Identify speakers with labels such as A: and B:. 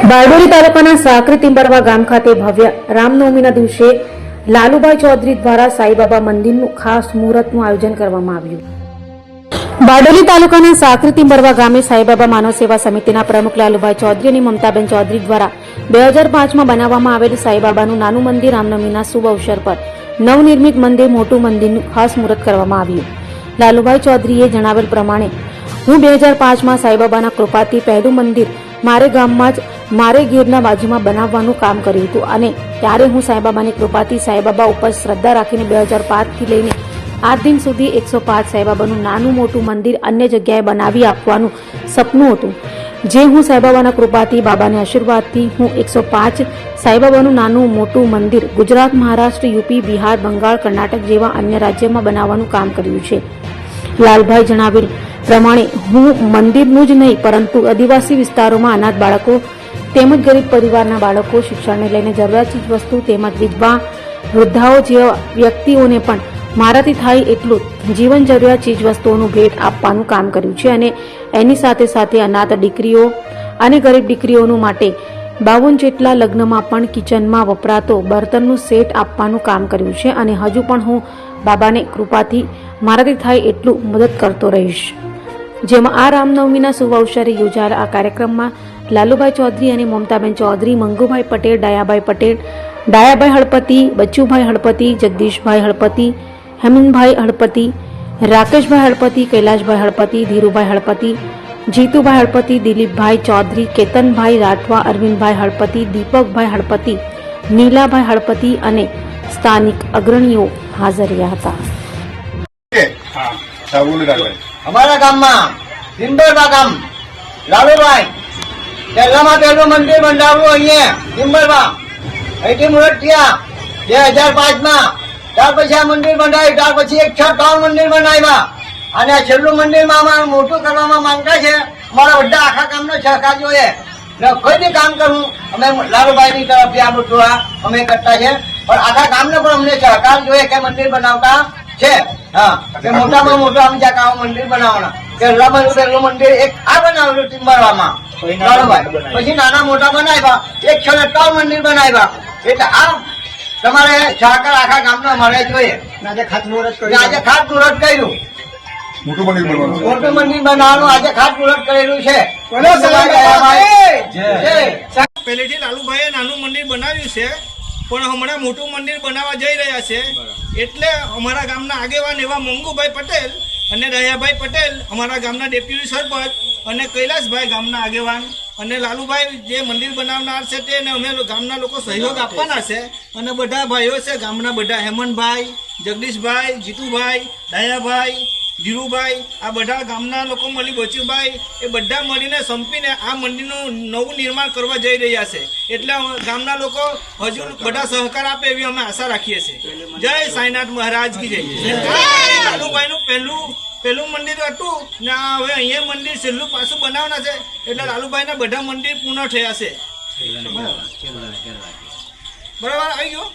A: બારડોલી તાલુકાના સાકરી ટિંબરવા ગામ ખાતે ભવ્ય રામનવમીના દિવસે લાલુભાઈ ચૌધરી દ્વારા સાઈબાબા મંદિરનું ખાસ મુહૂર્તનું આયોજન કરવામાં આવ્યું. બારડોલી તાલુકાના સાકરી ટિંબરવા ગામે સાઈબાબા માનવ સેવા સમિતિના પ્રમુખ લાલુભાઈ ચૌધરી અને મમતાબેન ચૌધરી દ્વારા 2005માં બનાવવામાં આવેલ સાઈબાબાનું નાનું મંદિર રામનવમીના શુભ અવસર પર નવનિર્મિત મંદિર મોટું મંદિરનું ખાસ મુહૂર્ત કરવામાં આવ્યું. લાલુભાઈ ચૌધરીએ જણાવેલ પ્રમાણે હું 2005માં સાઈબાબાના કૃપાથી પહેલું મંદિર મારે ગામમાં જ મારે ઘેરના બાજુમાં બનાવવાનું કામ કર્યું હતું અને ત્યારે હું સાઈબાબાની કૃપાથી સાઈબાબા ઉપર શ્રદ્ધા રાખીને 2005થી લઈને આજ દિન સુધી 105 સાઈબાબાનું નાનું મોટું મંદિર અન્ય જગ્યાએ બનાવી આપવાનું સપનું હતું, જે હું સાઈબાબાના કૃપાથી બાબાના આશીર્વાદથી હું 105 સાઈબાબાનું નાનું મોટું મંદિર ગુજરાત, મહારાષ્ટ્ર, યુપી, બિહાર, બંગાળ, કર્ણાટક જેવા અન્ય રાજ્યોમાં બનાવવાનું કામ કર્યું છે. લાલભાઈ જણાવેલ પ્રમાણે હું મંદિરનું જ નહીં પરંતુ આદિવાસી વિસ્તારોમાં અનાથ બાળકો તેમજ ગરીબ પરિવારના બાળકો શિક્ષણને લઈને જરૂરિયાત ચીજ વસ્તુ તેમજ વિધવા વૃદ્ધાઓ જેવા વ્યક્તિઓને પણ મારાથી થાય એટલું જીવન જરૂરિયાત ચીજ વસ્તુઓનું ભેટ આપવાનું કામ કર્યું છે અને એની સાથે સાથે અનાથ દીકરીઓ અને ગરીબ દીકરીઓનું માટે 52 જેટલા લગ્નમાં પણ કિચનમાં વપરાતો બર્તનનું સેટ આપવાનું કામ કર્યું છે અને હજુ પણ હું બાબાને કૃપાથી મારાથી થાય એટલું મદદ કરતો રહીશ. જેમાં આ રામનવમીના શુભ અવસરે યોજાયેલા આ કાર્યક્રમમાં લાલુભાઈ ચૌધરી અને મમતાબેન ચૌધરી, મંગુભાઈ પટેલ, ડાયાભાઈ પટેલ, ડાયાભાઈ હળપતિ, બચ્ચુભાઈ હળપતિ, જગદીશભાઈ હળપતિ, હેમંતભાઈ હળપતિ, રાકેશભાઈ હળપતિ, કૈલાશભાઈ હળપતિ, ધીરુભાઈ હળપતિ, જીતુભાઈ હળપતિ, દિલીપભાઈ ચૌધરી, કેતનભાઈ રાઠવા, અરવિંદભાઈ હળપતિ, દીપકભાઈ હળપતિ, નીલાભાઈ હળપતિ અને સ્થાનિક અગ્રણીઓ હાજર રહ્યા હતા.
B: हमारा गांव में टिंबरवा गांव लालूभाई પહેલામાં પહેલું મંદિર બંધાવ્યું અહીંયા ટિંબરવા. અહીંથી મુહૂર્ત થયા 2005માં. ત્યાર પછી આ મંદિર બંધાયું. ત્યાર પછી 103 મંદિર બનાવ્યા અને આ છેલ્લું મંદિરમાં અમારું મોટું કરવામાં માંગતા છે. અમારા બધા આખા ગામનો સહકાર જોઈએ. કોઈ બી કામ કરવું અમે લાલુભાઈની તરફથી આ બધું અમે કરતા છે, પણ આખા ગામને પણ અમને સહકાર જોઈએ કે મંદિર બનાવતા છે. હા, મોટામાં મોટું આમ જાકાઓ મંદિર બનાવવાના. પહેલું મંદિર એક આ બનાવેલું ટિંબરવામાં લાલુભાઈ. પછી નાના મોટા બનાવ્યા, 103 મંદિર બનાવ્યા. એટલે આ તમારે સહકાર આખા ગામનો અમારે જોઈએ. આજે ખાતમુહૂર્ત કર્યું. મોટું મંદિર બનાવવાનું આજે ખાતમુહૂર્ત કરેલું છે.
C: પહેલેથી લાલુભાઈએ નાનું મંદિર બનાવ્યું છે, પણ હમણાં મોટું મંદિર બનાવવા જઈ રહ્યા છે. એટલે અમારા ગામના આગેવાન એવા મંગુભાઈ પટેલ અને દયાભાઈ પટેલ, અમારા ગામના ડેપ્યુટી સરપંચ અને કૈલાશભાઈ ગામના આગેવાન અને લાલુભાઈ જે મંદિર બનાવનાર છે તેને અમે ગામના લોકો સહયોગ આપવાના છે. અને બધા ભાઈઓ છે ગામના બધા, હેમંતભાઈ, જગદીશભાઈ, જીતુભાઈ, દયાભાઈ, ધીરુભાઈ, આ બધા ગામના લોકો મળી, બચુભાઈ, એ બધા મળીને સંપીને આ મંદિરનું નવું નિર્માણ કરવા જઈ રહ્યા છે. એટલે ગામના લોકો હજુ બધા સહકાર આપે એવી અમે આશા રાખીએ છીએ. જય સાંઈનાથ મહારાજ કી જય. લાલુભાઈનું પહેલું મંદિર હતું ને આ હવે અહીંયા મંદિર છેલ્લું પાછું બનાવવાના છે. એટલે લાલુભાઈના બધા મંદિર પૂર્ણ થયા છે. બરાબર આવી ગયો.